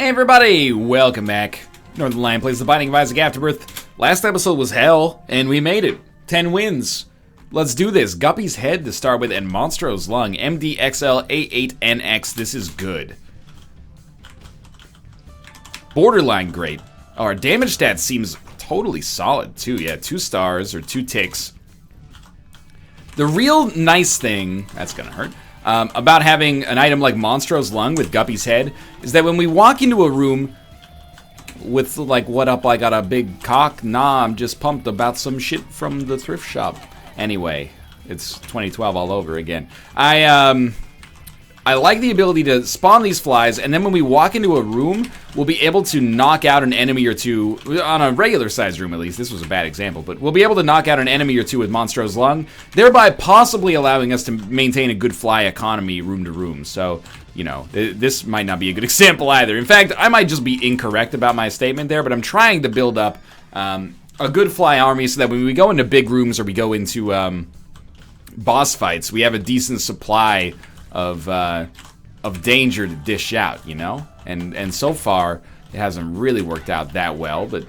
Hey everybody, welcome back. Northern Lion plays The Binding of Isaac Afterbirth. Last episode was hell, and we made it. 10 wins. Let's do this. Guppy's Head to start with, and Monstro's Lung. MDXL88NX, this is good. Borderline great. Our damage stat seems totally solid, too. Yeah, 2 stars, or 2 ticks. The real nice thing, that's gonna hurt, about having an item like Monstro's Lung with Guppy's Head is that when we walk into a room with, like, what up, I got a big cock? Nah, I'm just pumped about some shit from the thrift shop. Anyway, it's 2012 all over again. I like the ability to spawn these flies, and then when we walk into a room, we'll be able to knock out an enemy or two, on a regular-sized room at least. This was a bad example, but we'll be able to knock out an enemy or two with Monstro's Lung, thereby possibly allowing us to maintain a good fly economy room to room. So, you know, this might not be a good example either. In fact, I might just be incorrect about my statement there, but I'm trying to build up a good fly army so that when we go into big rooms or we go into boss fights, we have a decent supply of danger to dish out, you know? And so far, it hasn't really worked out that well, but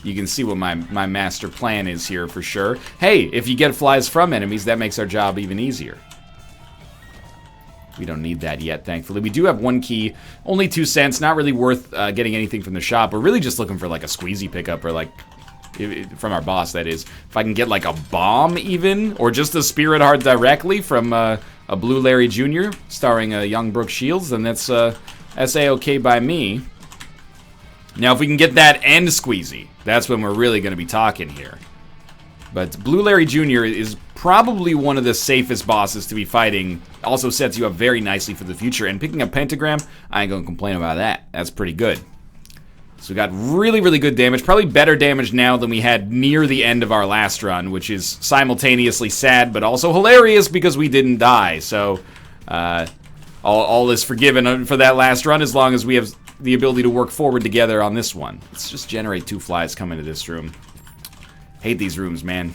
you can see what my master plan is here for sure. Hey, if you get flies from enemies, that makes our job even easier. We don't need that yet, thankfully. We do have 1 key, only 2 cents, not really worth getting anything from the shop. We're really just looking for like a squeezy pickup or like, from our boss, that is. If I can get like a bomb even, or just a spirit heart directly from a Blue Larry Jr. starring young Brooke Shields, then that's A-okay by me. Now if we can get that and squeezy, that's when we're really going to be talking here. But Blue Larry Jr. is probably one of the safest bosses to be fighting. Also sets you up very nicely for the future, and picking up Pentagram, I ain't going to complain about that. That's pretty good. So we got really, really good damage. Probably better damage now than we had near the end of our last run, which is simultaneously sad, but also hilarious because we didn't die. So, all is forgiven for that last run as long as we have the ability to work forward together on this one. Let's just generate 2 flies come into this room. Hate these rooms, man.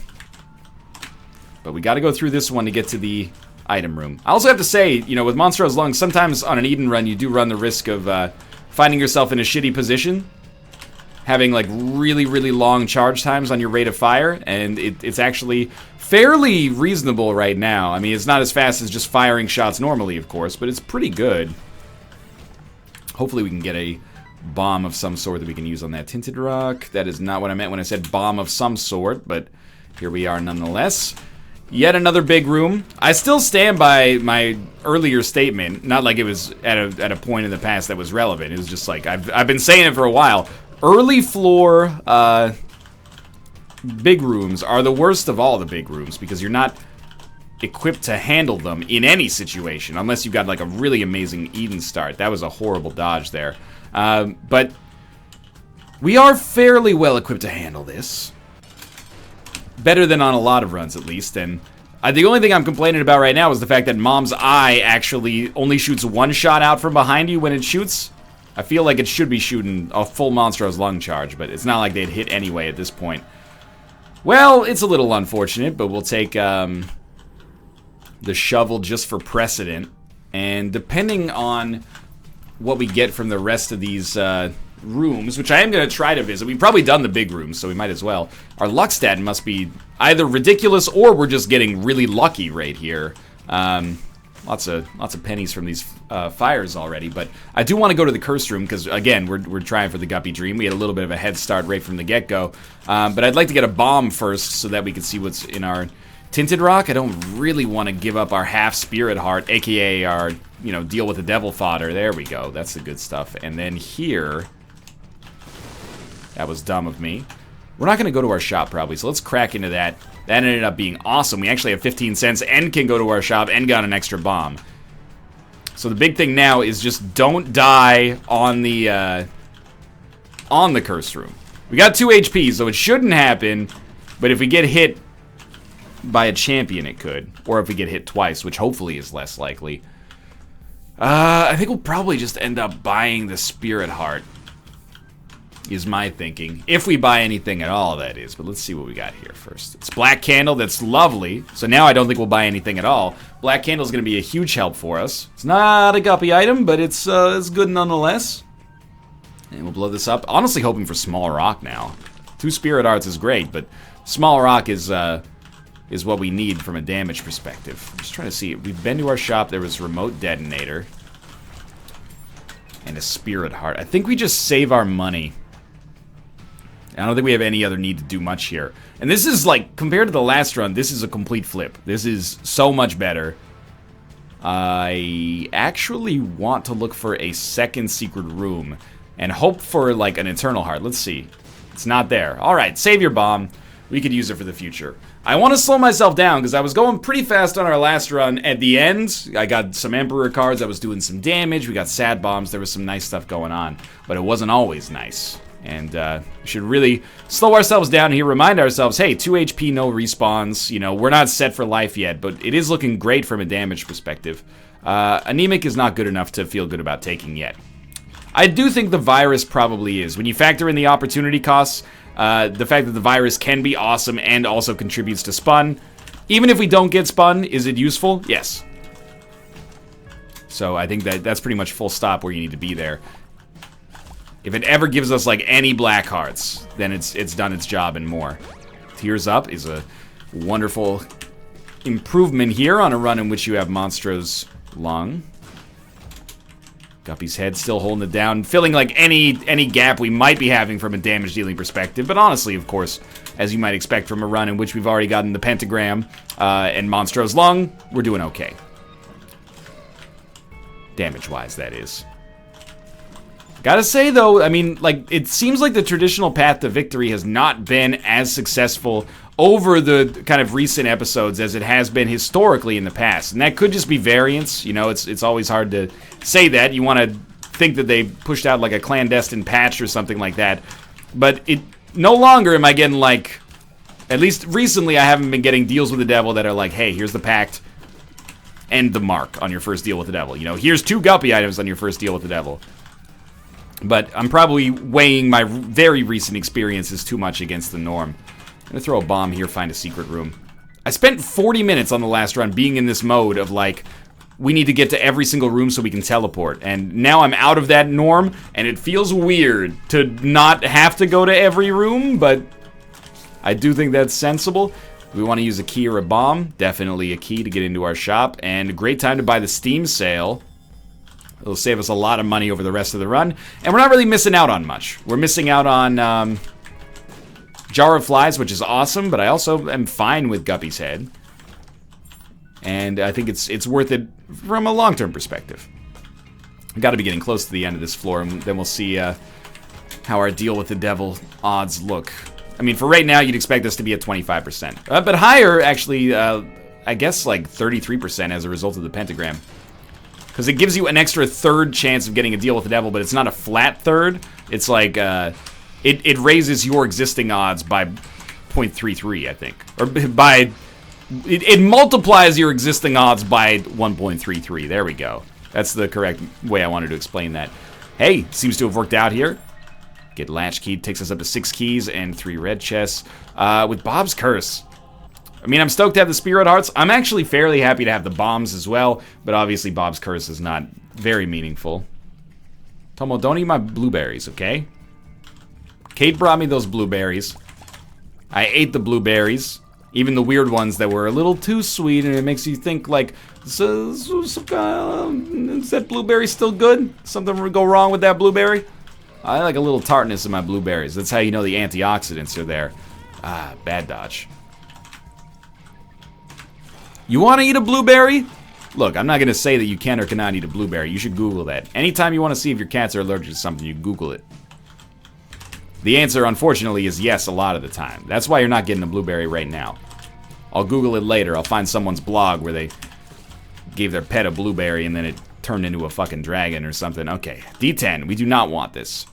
But we gotta go through this one to get to the item room. I also have to say, you know, with Monstro's Lung, sometimes on an Eden run, you do run the risk of, finding yourself in a shitty position, having like really, really long charge times on your rate of fire, and it's actually fairly reasonable right now. I mean, it's not as fast as just firing shots normally, of course, but it's pretty good. Hopefully we can get a bomb of some sort that we can use on that tinted rock. That is not what I meant when I said bomb of some sort, but here we are nonetheless. Yet another big room. I still stand by my earlier statement. Not like it was at a point in the past that was relevant. It was just like, I've been saying it for a while. Early floor big rooms are the worst of all the big rooms because you're not equipped to handle them in any situation unless you've got like a really amazing Eden start. That was a horrible dodge there. But we are fairly well equipped to handle this. Better than on a lot of runs, at least, and the only thing I'm complaining about right now is the fact that Mom's Eye actually only shoots 1 shot out from behind you when it shoots. I feel like it should be shooting a full Monstro's Lung charge, but it's not like they'd hit anyway at this point. Well, it's a little unfortunate, but we'll take the shovel just for precedent, and depending on what we get from the rest of these rooms, which I am going to try to visit. We've probably done the big rooms, so we might as well. Our luck stat must be either ridiculous or we're just getting really lucky right here. Lots of pennies from these fires already, but I do want to go to the cursed room because, again, we're trying for the Guppy Dream. We had a little bit of a head start right from the get-go, but I'd like to get a bomb first so that we can see what's in our tinted rock. I don't really want to give up our half spirit heart, aka our, you know, deal with the devil fodder. There we go. That's the good stuff. And then here, that was dumb of me. We're not going to go to our shop, probably, so let's crack into that. That ended up being awesome. We actually have 15 cents and can go to our shop and got an extra bomb. So the big thing now is just don't die on the cursed room. We got 2 HP, so it shouldn't happen, but if we get hit by a champion, it could. Or if we get hit twice, which hopefully is less likely. I think we'll probably just end up buying the Spirit Heart, is my thinking. If we buy anything at all, that is. But let's see what we got here first. It's Black Candle. That's lovely. So now I don't think we'll buy anything at all. Black Candle is going to be a huge help for us. It's not a guppy item, but it's good nonetheless. And we'll blow this up. Honestly hoping for small rock now. 2 Spirit Hearts is great, but small rock is what we need from a damage perspective. I'm just trying to see. We've been to our shop. There was remote detonator. And a Spirit Heart. I think we just save our money. I don't think we have any other need to do much here. And this is like, compared to the last run, this is a complete flip. This is so much better. I actually want to look for a second secret room and hope for like an Eternal Heart. Let's see. It's not there. Alright, save your bomb. We could use it for the future. I want to slow myself down because I was going pretty fast on our last run. At the end, I got some Emperor cards. I was doing some damage. We got sad bombs. There was some nice stuff going on. But it wasn't always nice. And we should really slow ourselves down here, remind ourselves, hey, 2 HP, no respawns. You know, we're not set for life yet, but it is looking great from a damage perspective. Anemic is not good enough to feel good about taking yet. I do think the virus probably is. When you factor in the opportunity costs, the fact that the virus can be awesome and also contributes to spun. Even if we don't get spun, is it useful? Yes. So I think that's pretty much full stop where you need to be there. If it ever gives us like any black hearts, then it's done its job and more. Tears Up is a wonderful improvement here on a run in which you have Monstro's Lung. Guppy's Head still holding it down, filling like any gap we might be having from a damage dealing perspective. But honestly, of course, as you might expect from a run in which we've already gotten the Pentagram and Monstro's Lung, we're doing okay. Damage-wise, that is. Gotta say, though, I mean, like, it seems like the traditional path to victory has not been as successful over the kind of recent episodes as it has been historically in the past. And that could just be variance. You know, it's always hard to say that. You want to think that they pushed out, like, a clandestine patch or something like that. But it no longer am I getting, like, at least recently I haven't been getting deals with the devil that are like, hey, here's the pact and the mark on your first deal with the devil. You know, here's 2 Guppy items on your first deal with the devil. But I'm probably weighing my very recent experiences too much against the norm. I'm gonna throw a bomb here, find a secret room. I spent 40 minutes on the last run being in this mode of like, we need to get to every single room so we can teleport. And now I'm out of that norm, and it feels weird to not have to go to every room, but I do think that's sensible. We want to use a key or a bomb. Definitely a key to get into our shop, and a great time to buy the Steam sale. It'll save us a lot of money over the rest of the run. And we're not really missing out on much. We're missing out on Jar of Flies, which is awesome, but I also am fine with Guppy's Head. And I think it's worth it from a long-term perspective. We've got to be getting close to the end of this floor, and then we'll see how our deal with the devil odds look. I mean, for right now, you'd expect us to be at 25%. But higher, actually, I guess like 33% as a result of the pentagram. Because it gives you an extra third chance of getting a deal with the devil, but it's not a flat third. It's like, it raises your existing odds by 0.33, I think. Or by, it multiplies your existing odds by 1.33. There we go. That's the correct way I wanted to explain that. Hey, seems to have worked out here. Get latchkey, takes us up to 6 keys and 3 red chests. With Bob's Curse. I mean, I'm stoked to have the Spirit Hearts. I'm actually fairly happy to have the bombs as well, but obviously Bob's Curse is not very meaningful. Tomo, don't eat my blueberries, okay? Kate brought me those blueberries. I ate the blueberries, even the weird ones that were a little too sweet, and it makes you think, like, is that blueberry still good? Something would go wrong with that blueberry? I like a little tartness in my blueberries. That's how you know the antioxidants are there. Ah, bad dodge. You want to eat a blueberry? Look, I'm not going to say that you can or cannot eat a blueberry. You should Google that. Anytime you want to see if your cats are allergic to something, you Google it. The answer, unfortunately, is yes a lot of the time. That's why you're not getting a blueberry right now. I'll Google it later. I'll find someone's blog where they gave their pet a blueberry and then it turned into a fucking dragon or something. Okay, D10. We do not want this.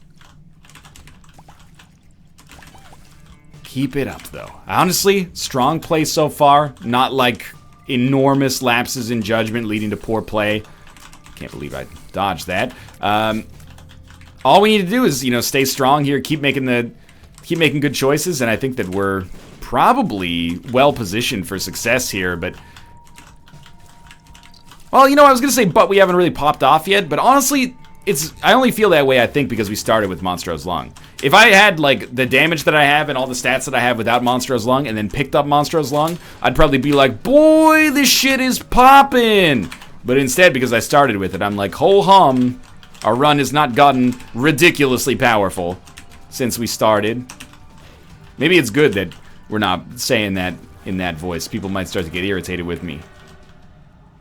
Keep it up, though. Honestly, strong play so far. Not like enormous lapses in judgment leading to poor play. Can't believe I dodged that. All we need to do is, you know, stay strong here, keep making good choices, and I think that we're probably well positioned for success here, but well, you know, I was gonna say, but we haven't really popped off yet, but honestly, I only feel that way, I think, because we started with Monstro's Lung. If I had, like, the damage that I have and all the stats that I have without Monstro's Lung and then picked up Monstro's Lung, I'd probably be like, boy, this shit is poppin'! But instead, because I started with it, I'm like, ho-hum, our run has not gotten ridiculously powerful since we started. Maybe it's good that we're not saying that in that voice. People might start to get irritated with me.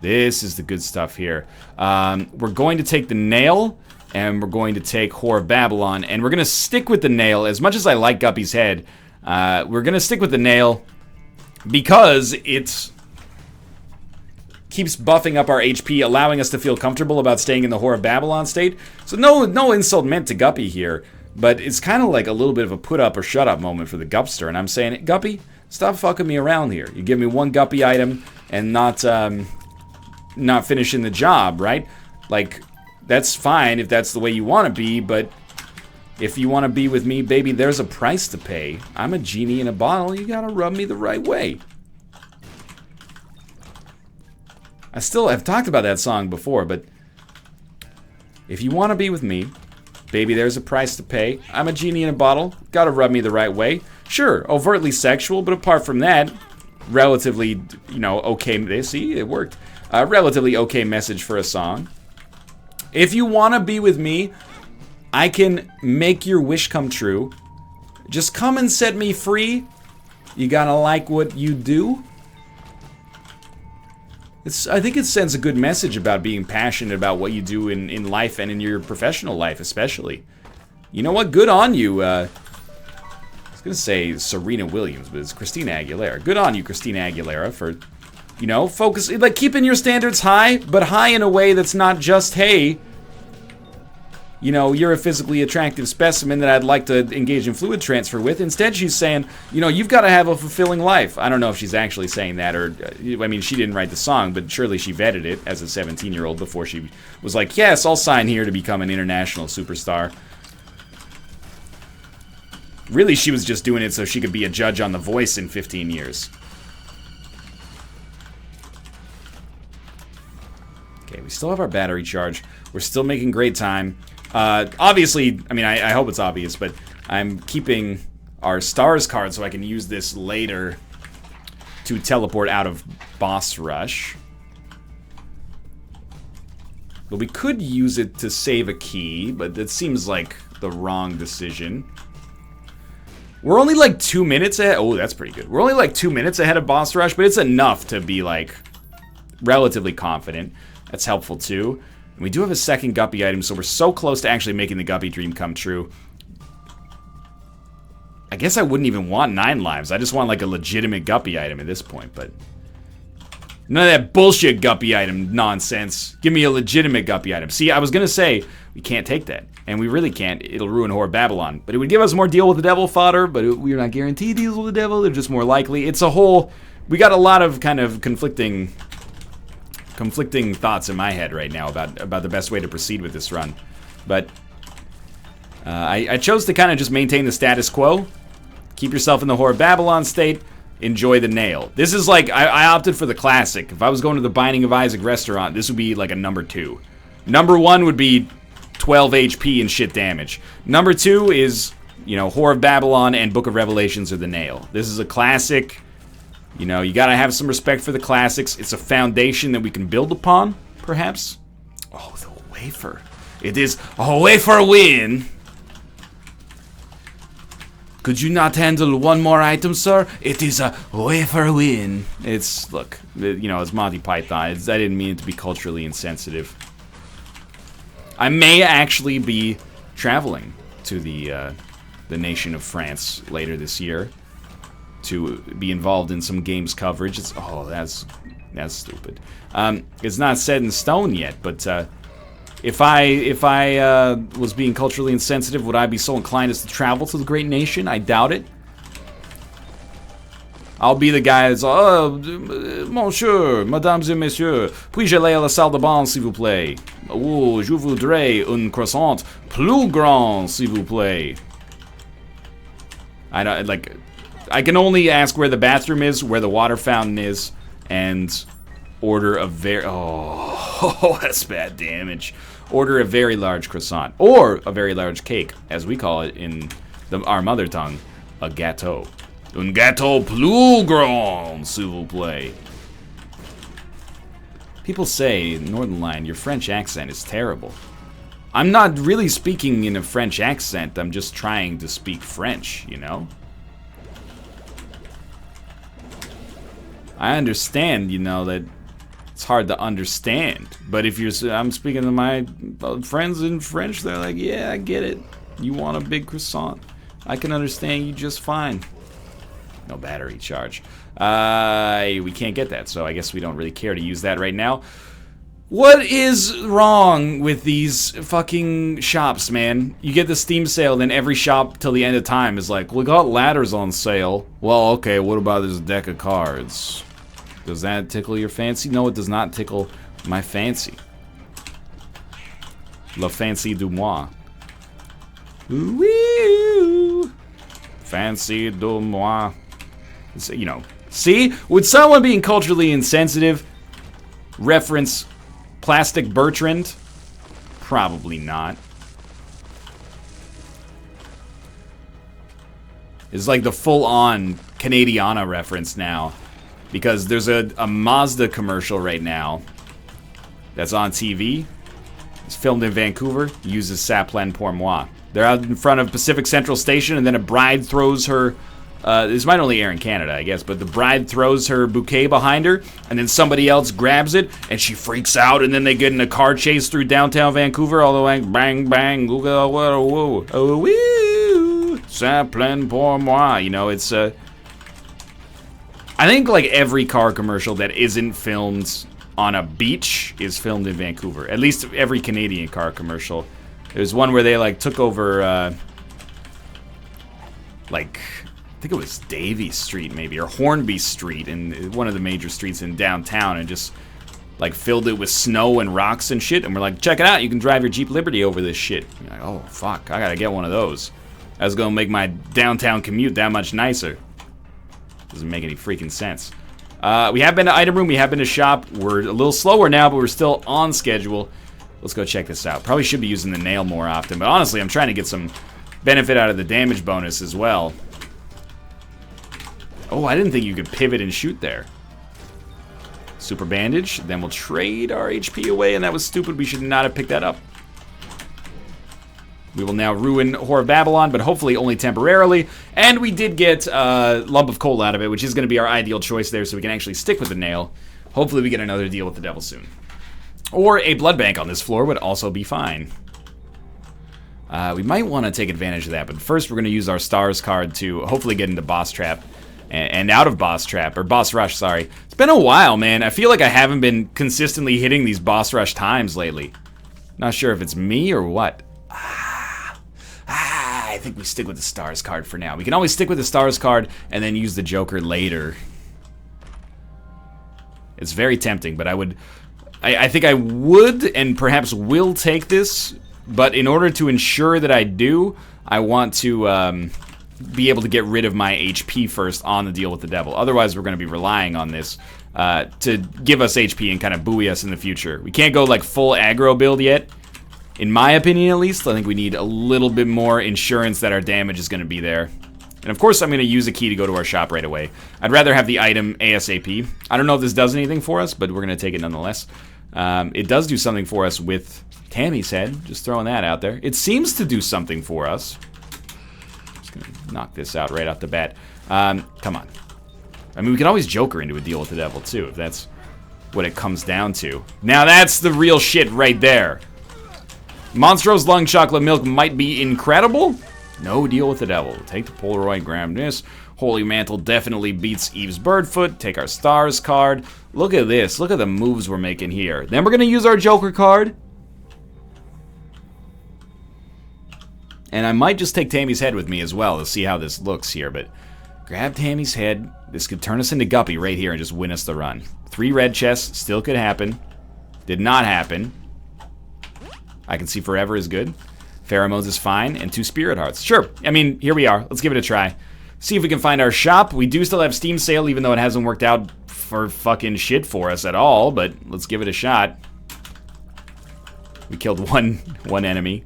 This is the good stuff here. We're going to take the nail, and we're going to take Whore of Babylon, and we're going to stick with the nail. As much as I like Guppy's head, we're going to stick with the nail because it keeps buffing up our HP, allowing us to feel comfortable about staying in the Whore of Babylon state. So no insult meant to Guppy here, but it's kind of like a little bit of a put up or shut up moment for the Gupster, and I'm saying, Guppy, stop fucking me around here. You give me one Guppy item and not finishing the job, right? Like, that's fine if that's the way you want to be, but if you want to be with me, baby, there's a price to pay. I'm a genie in a bottle. You gotta rub me the right way. I've talked about that song before, but if you want to be with me, baby, there's a price to pay. I'm a genie in a bottle. Gotta rub me the right way. Sure, overtly sexual, but apart from that, relatively, okay. See, it worked. A relatively okay message for a song. If you want to be with me, I can make your wish come true. Just come and set me free. You gotta like what you do. I think it sends a good message about being passionate about what you do in life and in your professional life especially. You know what? Good on you. I was gonna say Serena Williams, but it's Christina Aguilera. Good on you, Christina Aguilera, for... focus, like, keeping your standards high, but high in a way that's not just, hey, you're a physically attractive specimen that I'd like to engage in fluid transfer with. Instead, she's saying, you've got to have a fulfilling life. I don't know if she's actually saying that, or, I mean, she didn't write the song, but surely she vetted it as a 17-year-old before she was like, yes, I'll sign here to become an international superstar. Really, she was just doing it so she could be a judge on The Voice in 15 years. Okay, we still have our battery charge. We're still making great time. Obviously, I mean, I hope it's obvious, but I'm keeping our stars card so I can use this later to teleport out of boss rush. But we could use it to save a key, but that seems like the wrong decision. We're only like 2 minutes ahead. Oh, that's pretty good. We're only like 2 minutes ahead of boss rush, but it's enough to be like relatively confident. That's helpful too. And we do have a second Guppy item, so we're so close to actually making the Guppy dream come true. I guess I wouldn't even want 9 lives. I just want like a legitimate Guppy item at this point, but none of that bullshit Guppy item nonsense. Give me a legitimate Guppy item. See, I was gonna say we can't take that, and we really can't. It'll ruin Whore of Babylon. But it would give us more deal with the devil fodder, but we're not guaranteed deals with the devil. They're just more likely. It's a whole... We got a lot of kind of conflicting thoughts in my head right now about the best way to proceed with this run. But I chose to kind of just maintain the status quo. Keep yourself in the Whore of Babylon state. Enjoy the nail. This is like, I opted for the classic. If I was going to the Binding of Isaac restaurant, this would be like a number 2. Number 1 would be 12 HP and shit damage. Number 2 is, Whore of Babylon and Book of Revelations are the nail. This is a classic. You gotta have some respect for the classics. It's a foundation that we can build upon, perhaps. Oh, the wafer. It is a wafer win. Could you not handle one more item, sir? It is a wafer win. Look, it's Monty Python. I didn't mean it to be culturally insensitive. I may actually be traveling to the nation of France later this year to be involved in some games coverage. That's stupid. It's not set in stone yet, but if I was being culturally insensitive, would I be so inclined as to travel to the great nation? I doubt it. I'll be the guy that's, monsieur, mesdames et messieurs, puis-je aller à la salle de bain, s'il vous plaît? Oh, je voudrais un croissant plus grand, s'il vous plaît. I can only ask where the bathroom is, where the water fountain is, and order a Oh, that's bad damage. order a very large croissant. Or a very large cake, as we call it in our mother tongue, a gâteau. Un gâteau plus grand, s'il vous plaît. People say, Northern Line, your French accent is terrible. I'm not really speaking in a French accent, I'm just trying to speak French, you know? I understand, you know, that it's hard to understand. But if I'm speaking to my friends in French, they're like, yeah, I get it. You want a big croissant. I can understand you just fine. No battery charge. We can't get that, so I guess we don't really care to use that right now. What is wrong with these fucking shops, man? You get the Steam sale, then every shop till the end of time is like, we got ladders on sale. Well, okay, what about this deck of cards? Does that tickle your fancy? No, it does not tickle my fancy. La fancy du moi. Ooh, fancy du moi. So, you know, see? Would someone being culturally insensitive reference Plastic Bertrand? Probably not. It's like the full-on Canadiana reference now. Because there's a Mazda commercial right now that's on TV. It's filmed in Vancouver. Uses Ça Plaine pour moi. They're out in front of Pacific Central Station, and then a bride throws her... this might only air in Canada, I guess, but the bride throws her bouquet behind her, and then somebody else grabs it, and she freaks out, and then they get in a car chase through downtown Vancouver, all the way, bang, bang, whoa, whoa, whoa, oh, woo, ça plaine pour moi. You know, it's, I think, like, every car commercial that isn't filmed on a beach is filmed in Vancouver. At least every Canadian car commercial. There's one where they, like, took over, like... I think it was Davie Street, maybe, or Hornby Street, in one of the major streets in downtown, and just, like, filled it with snow and rocks and shit, and we're like, check it out, you can drive your Jeep Liberty over this shit. You're like, oh, fuck, I gotta get one of those. That's gonna make my downtown commute that much nicer. Doesn't make any freaking sense. We have been to item room, we have been to shop. We're a little slower now, but we're still on schedule. Let's go check this out. Probably should be using the nail more often, but honestly, I'm trying to get some benefit out of the damage bonus as well. Oh, I didn't think you could pivot and shoot there. Super bandage. Then we'll trade our HP away, and that was stupid. We should not have picked that up. We will now ruin Whore of Babylon, but hopefully only temporarily. And we did get a lump of coal out of it, which is going to be our ideal choice there, so we can actually stick with the nail. Hopefully we get another deal with the devil soon. Or a blood bank on this floor would also be fine. We might want to take advantage of that, but first we're going to use our stars card to hopefully get into boss trap. And out of boss trap, or boss rush, sorry. It's been a while, man. I feel like I haven't been consistently hitting these boss rush times lately. Not sure if it's me or what. I think we stick with the stars card for now. We can always stick with the stars card and then use the Joker later. It's very tempting, but I think I would and perhaps will take this, but in order to ensure that I do, I want to, be able to get rid of my HP first on the deal with the devil. Otherwise, we're going to be relying on this to give us HP and kind of buoy us in the future. We can't go like full aggro build yet. In my opinion, at least, I think we need a little bit more insurance that our damage is going to be there. And of course, I'm going to use a key to go to our shop right away. I'd rather have the item ASAP. I don't know if this does anything for us, but we're going to take it nonetheless. It does do something for us with Tammy's head. Just throwing that out there. It seems to do something for us. Gonna knock this out right off the bat. Come on. I mean, we can always Joker into a deal with the devil, too, if that's what it comes down to. Now, that's the real shit right there. Monstro's Lung Chocolate Milk might be incredible. No deal with the devil. Take the Polaroid, grab this. Holy Mantle definitely beats Eve's Birdfoot. Take our Stars card. Look at this. Look at the moves we're making here. Then we're going to use our Joker card. And I might just take Tammy's head with me as well to see how this looks here, but grab Tammy's head. This could turn us into Guppy right here and just win us the run. 3 red chests, still could happen. Did not happen. I can see Forever is good. Pheromones is fine, and 2 Spirit Hearts. Sure, I mean, here we are. Let's give it a try. See if we can find our shop. We do still have Steam sale, even though it hasn't worked out for fucking shit for us at all, but let's give it a shot. We killed one enemy.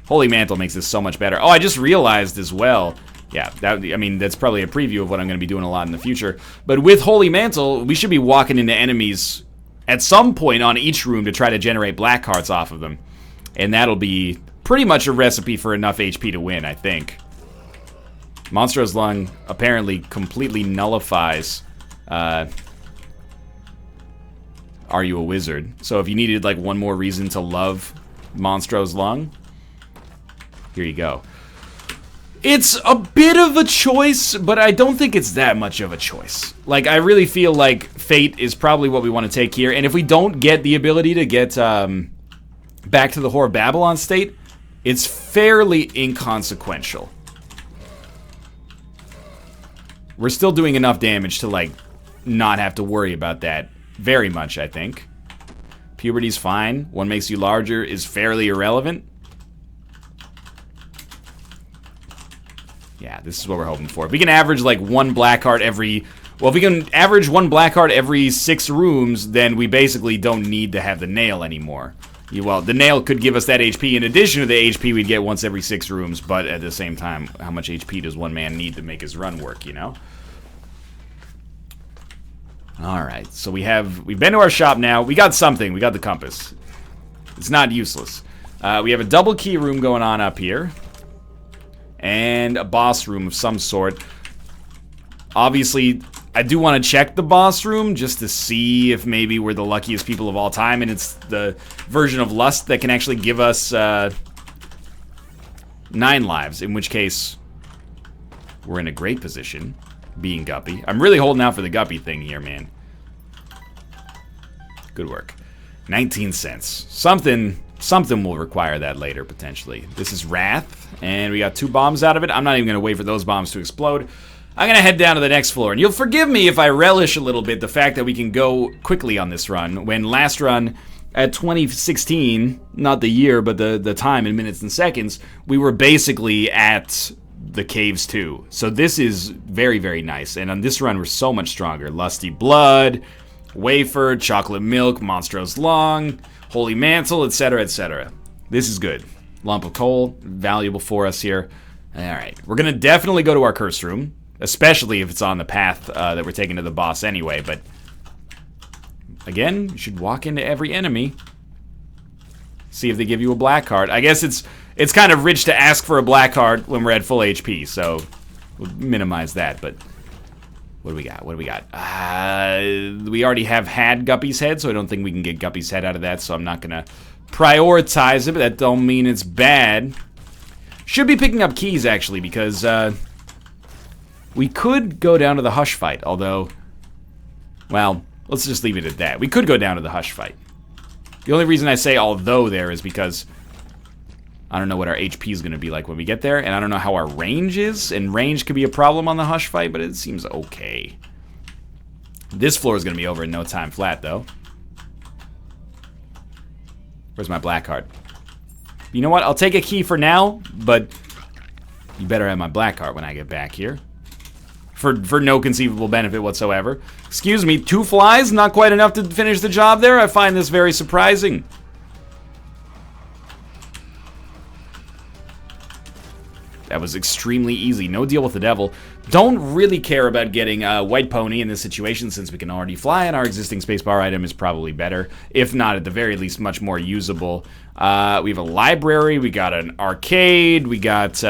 Holy Mantle makes this so much better. Oh, I just realized as well. Yeah, I mean, that's probably a preview of what I'm going to be doing a lot in the future. But with Holy Mantle, we should be walking into enemies at some point on each room to try to generate black hearts off of them. And that'll be pretty much a recipe for enough HP to win, I think. Monstro's Lung apparently completely nullifies Are You a Wizard? So if you needed like one more reason to love Monstro's Lung, here you go. It's a bit of a choice, but I don't think it's that much of a choice. Like, I really feel like Fate is probably what we want to take here, and if we don't get the ability to get back to the Whore of Babylon state, it's fairly inconsequential. We're still doing enough damage to, like, not have to worry about that very much, I think. Puberty's fine. One makes you larger is fairly irrelevant. Yeah, this is what we're hoping for. If we can average, like, one black heart every... Well, if we can average one black heart every 6 rooms, then we basically don't need to have the nail anymore. Well, the nail could give us that HP in addition to the HP we'd get once every 6 rooms, but at the same time, how much HP does one man need to make his run work, you know? Alright, so we've been to our shop now. We got something. We got the compass. It's not useless. We have a double key room going on up here. And a boss room of some sort. Obviously, I do want to check the boss room just to see if maybe we're the luckiest people of all time and it's the version of Lust that can actually give us 9 lives, in which case we're in a great position, being Guppy. I'm really holding out for the Guppy thing here, man. Good work. 19 cents. Something will require that later, potentially. This is Wrath, and we got 2 bombs out of it. I'm not even going to wait for those bombs to explode. I'm going to head down to the next floor, and you'll forgive me if I relish a little bit the fact that we can go quickly on this run, when last run, at 2016, not the year, but the time in minutes and seconds, we were basically at the caves too. So this is very, very nice, and on this run we're so much stronger. Lusty Blood, Wafer, Chocolate Milk, Monstro's Lung, Holy Mantle, etc., etc. This is good. Lump of coal, valuable for us here. Alright, we're going to definitely go to our curse room, especially if it's on the path that we're taking to the boss anyway, but again, you should walk into every enemy. See if they give you a black heart. I guess it's kind of rich to ask for a black heart when we're at full HP, so we'll minimize that, but what do we got? What do we got? We already have had Guppy's head, so I don't think we can get Guppy's head out of that, so I'm not going to prioritize it, but that don't mean it's bad. Should be picking up keys, actually, because we could go down to the Hush fight, although, well, let's just leave it at that. We could go down to the Hush fight. The only reason I say although there is because I don't know what our HP is going to be like when we get there, and I don't know how our range is, and range could be a problem on the Hush fight, but it seems okay. This floor is going to be over in no time flat, though. Where's my black heart? You know what? I'll take a key for now, but you better have my black heart when I get back here. For no conceivable benefit whatsoever. Excuse me, 2 flies? Not quite enough to finish the job there? I find this very surprising. That was extremely easy. No deal with the devil. Don't really care about getting White Pony in this situation since we can already fly, and our existing spacebar item is probably better. If not, at the very least, much more usable. We have a library. We got an arcade. We got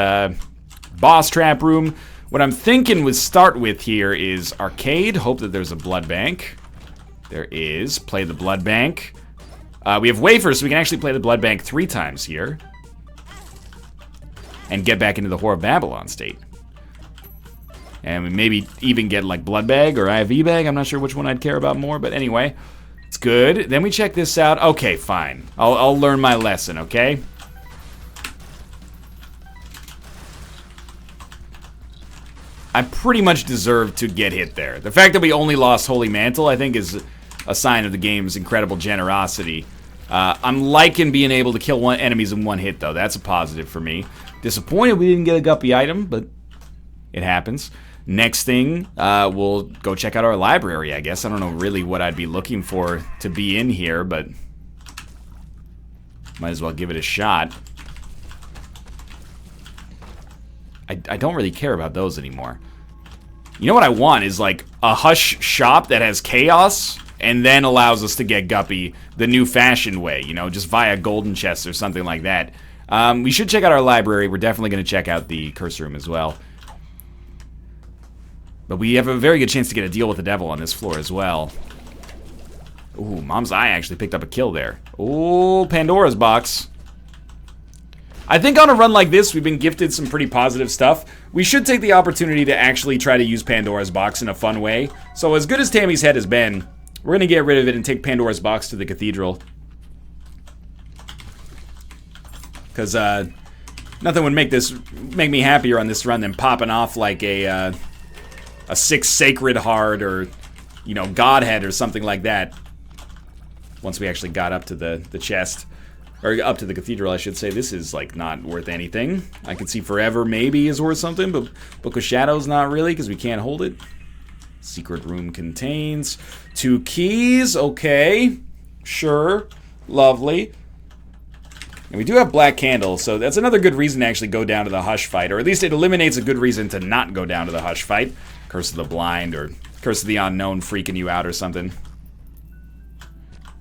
boss trap room. What I'm thinking would start with here is arcade. Hope that there's a blood bank. There is. Play the blood bank. We have wafers, so we can actually play the blood bank 3 times here. And get back into the Whore of Babylon state. And we maybe even get like blood bag or IV bag. I'm not sure which one I'd care about more, but anyway. It's good. Then we check this out. Okay, fine. I'll learn my lesson, okay? I pretty much deserve to get hit there. The fact that we only lost Holy Mantle, I think, is a sign of the game's incredible generosity. I'm liking being able to kill enemies in 1 hit, though. That's a positive for me. Disappointed we didn't get a Guppy item, but it happens. Next thing, we'll go check out our library, I guess. I don't know really what I'd be looking for to be in here, but Might as well give it a shot. I don't really care about those anymore. You know what I want is like a Hush shop that has chaos and then allows us to get Guppy the new fashioned way, you know, just via golden chests or something like that. We should check out our library. We're definitely going to check out the curse room as well. But we have a very good chance to get a deal with the devil on this floor as well. Ooh, Mom's Eye actually picked up a kill there. Ooh, Pandora's box. I think on a run like this, we've been gifted some pretty positive stuff. We should take the opportunity to actually try to use Pandora's box in a fun way. So as good as Tammy's head has been, we're going to get rid of it and take Pandora's box to the cathedral. Because nothing would make me happier on this run than popping off like a 6 Sacred Heart or, you know, Godhead or something like that. Once we actually got up to the chest. Or up to the cathedral, I should say. This is, like, not worth anything. I could see Forever maybe is worth something, but Book of Shadows not really, because we can't hold it. Secret room contains 2 keys. Okay. Sure. Lovely. And we do have Black Candle, so that's another good reason to actually go down to the Hush fight. Or at least it eliminates a good reason to not go down to the Hush fight. Curse of the Blind or Curse of the Unknown freaking you out or something.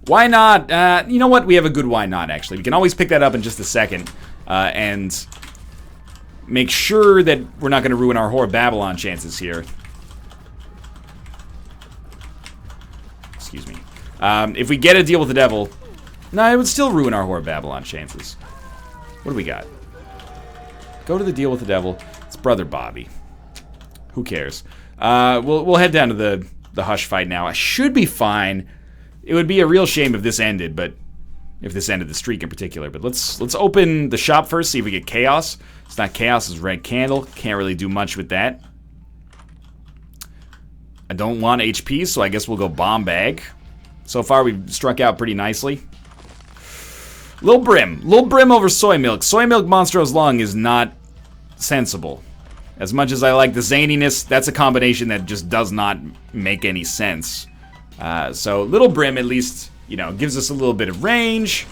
Why not? You know what? We have a good why not, actually. We can always pick that up in just a second. And make sure that we're not going to ruin our Whore of Babylon chances here. Excuse me. If we get a deal with the devil... No, it would still ruin our Whore of Babylon chances. What do we got? Go to the deal with the devil. It's Brother Bobby. Who cares? We'll head down to the Hush fight now. I should be fine. It would be a real shame if this ended, but if this ended the streak in particular. But let's open the shop first, see if we get Chaos. It's not Chaos, it's Red Candle. Can't really do much with that. I don't want HP, so I guess we'll go Bomb Bag. So far, we've struck out pretty nicely. Lil Brim over Soy Milk. Soy Milk Monstro's Lung is not sensible. As much as I like the zaniness, that's a combination that just does not make any sense. So Little Brim at least, you know, gives us a little bit of range.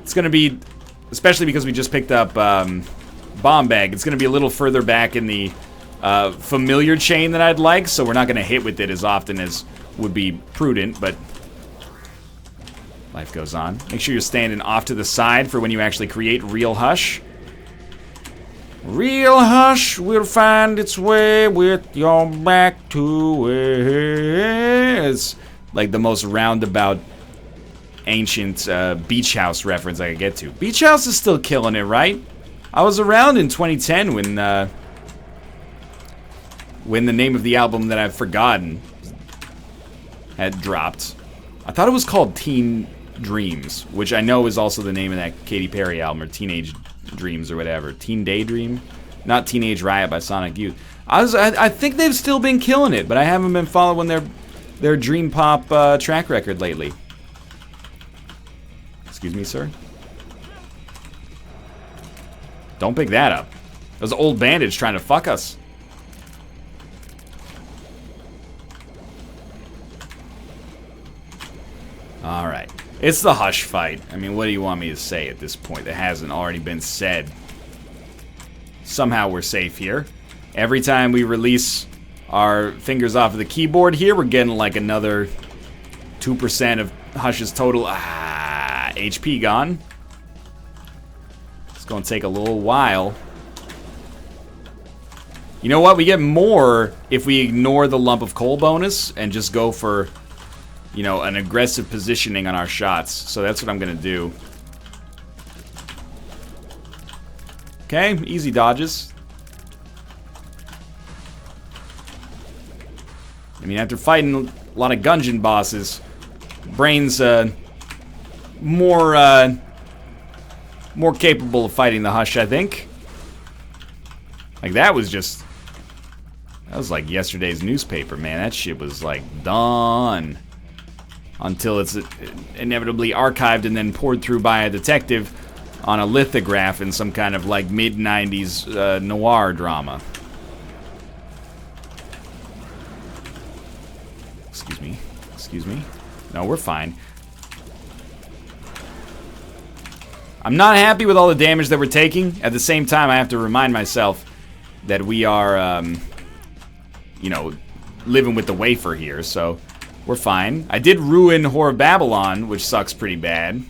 It's going to be, especially because we just picked up Bomb Bag, it's going to be a little further back in the familiar chain than I'd like, so we're not going to hit with it as often as would be prudent, but life goes on. Make sure you're standing off to the side for when you actually create real Hush. Real Hush will find its way with your back to it. It's like the most roundabout ancient Beach House reference I could get to. Beach House is still killing it, right? I was around in 2010 when the name of the album that I've forgotten had dropped. I thought it was called Teen Dreams, which I know is also the name of that Katy Perry album, or Teenage Dreams or whatever. Teen Daydream? Not Teenage Riot by Sonic Youth. I think they've still been killing it, but I haven't been following their Dream Pop track record lately. Excuse me, sir? Don't pick that up. That was Old Bandage trying to fuck us. Alright. It's the Hush fight. I mean, what do you want me to say at this point that hasn't already been said? Somehow we're safe here. Every time we release our fingers off of the keyboard here, we're getting like another 2% of Hush's total HP gone. It's going to take a little while. You know what? We get more if we ignore the lump of coal bonus and just go for, you know, an aggressive positioning on our shots. So that's what I'm going to do. Okay, easy dodges. I mean, after fighting a lot of Gungeon bosses, Brain's more capable of fighting the Hush, I think. Like, that was like yesterday's newspaper, man. That shit was, like, done. Until it's inevitably archived and then poured through by a detective on a lithograph in some kind of, like, mid-90s noir drama. Excuse me. No, we're fine. I'm not happy with all the damage that we're taking. At the same time, I have to remind myself that we are, you know, living with the wafer here, so we're fine. I did ruin Whore of Babylon, which sucks pretty bad.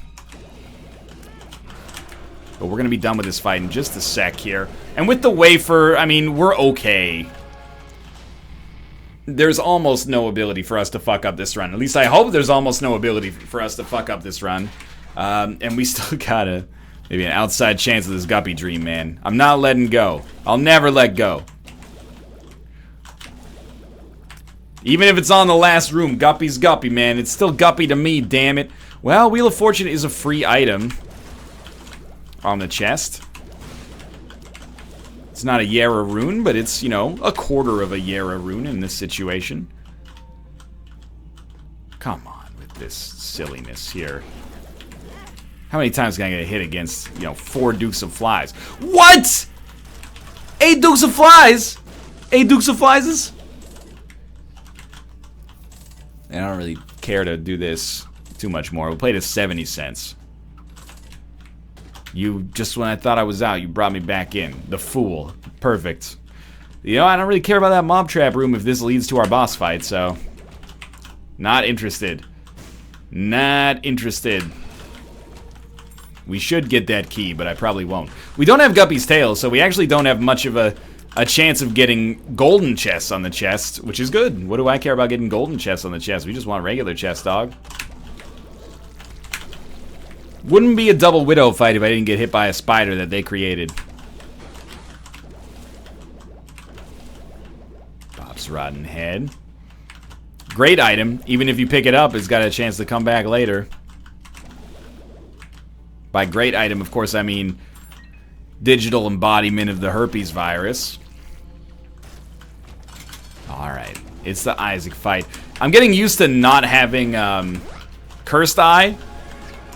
But we're going to be done with this fight in just a sec here. And with the wafer, I mean, we're okay. There's almost no ability for us to fuck up this run. At least I hope there's almost no ability for us to fuck up this run. And we still got maybe an outside chance of this Guppy dream, man. I'm not letting go. I'll never let go. Even if it's on the last room, Guppy's Guppy, man. It's still Guppy to me, damn it. Well, Wheel of Fortune is a free item on the chest. It's not a Yara rune, but it's, you know, a quarter of a Yara rune in this situation. Come on with this silliness here. How many times can I get a hit against, you know, 4 Dukes of Flies? What?! 8 Dukes of Flies?! 8 Dukes of Flies? And I don't really care to do this too much more. We played at 70 cents. You, just when I thought I was out, you brought me back in. The fool. Perfect. You know, I don't really care about that mob trap room if this leads to our boss fight, so... Not interested. Not interested. We should get that key, but I probably won't. We don't have Guppy's tail, so we actually don't have much of a chance of getting golden chests on the chest, which is good. What do I care about getting golden chests on the chest? We just want regular chests, dog. Wouldn't be a double Widow fight if I didn't get hit by a spider that they created. Bob's Rotten Head. Great item. Even if you pick it up, it's got a chance to come back later. By great item, of course, I mean digital embodiment of the herpes virus. Alright. It's the Isaac fight. I'm getting used to not having Cursed Eye.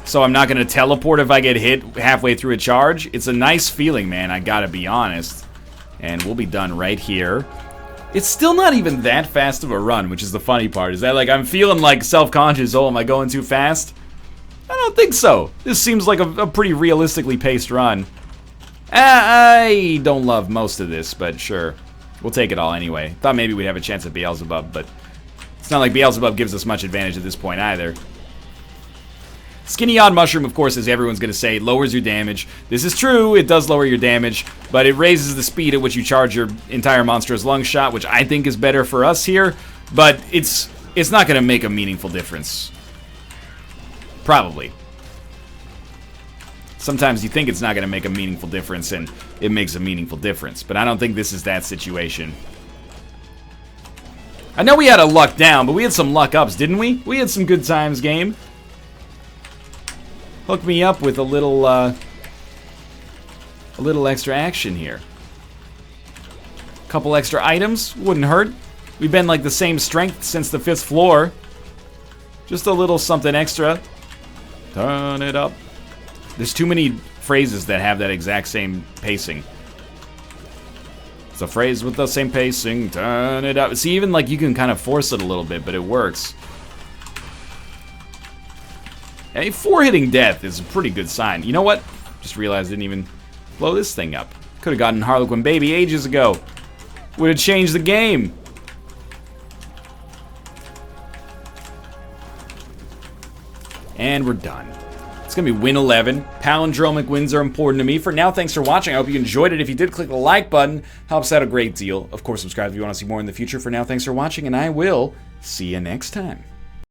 So I'm not going to teleport if I get hit halfway through a charge. It's a nice feeling, man. I gotta be honest. And we'll be done right here. It's still not even that fast of a run, which is the funny part. Is that, like, I'm feeling, like, self-conscious. Oh, am I going too fast? I don't think so. This seems like a pretty realistically paced run. I don't love most of this, but sure. We'll take it all anyway. Thought maybe we'd have a chance at Beelzebub, but it's not like Beelzebub gives us much advantage at this point either. Skinny Odd Mushroom, of course, as everyone's going to say, lowers your damage. This is true, it does lower your damage, but it raises the speed at which you charge your entire Monstrous Lung shot, which I think is better for us here, but it's not going to make a meaningful difference. Probably. Sometimes you think it's not going to make a meaningful difference, and it makes a meaningful difference, but I don't think this is that situation. I know we had a luck down, but we had some luck ups, didn't we? We had some good times, game. Hook me up with a little extra action here. Couple extra items, wouldn't hurt. We've been like the same strength since the 5th floor. Just a little something extra. Turn it up. There's too many phrases that have that exact same pacing. It's a phrase with the same pacing. Turn it up. See, even like you can kind of force it a little bit, but it works. A 4-hitting death is a pretty good sign. You know what? Just realized I didn't even blow this thing up. Could have gotten Harlequin Baby ages ago. Would have changed the game. And we're done. It's going to be win 11. Palindromic wins are important to me. For now, thanks for watching. I hope you enjoyed it. If you did, click the like button. Helps out a great deal. Of course, subscribe if you want to see more in the future. For now, thanks for watching, and I will see you next time.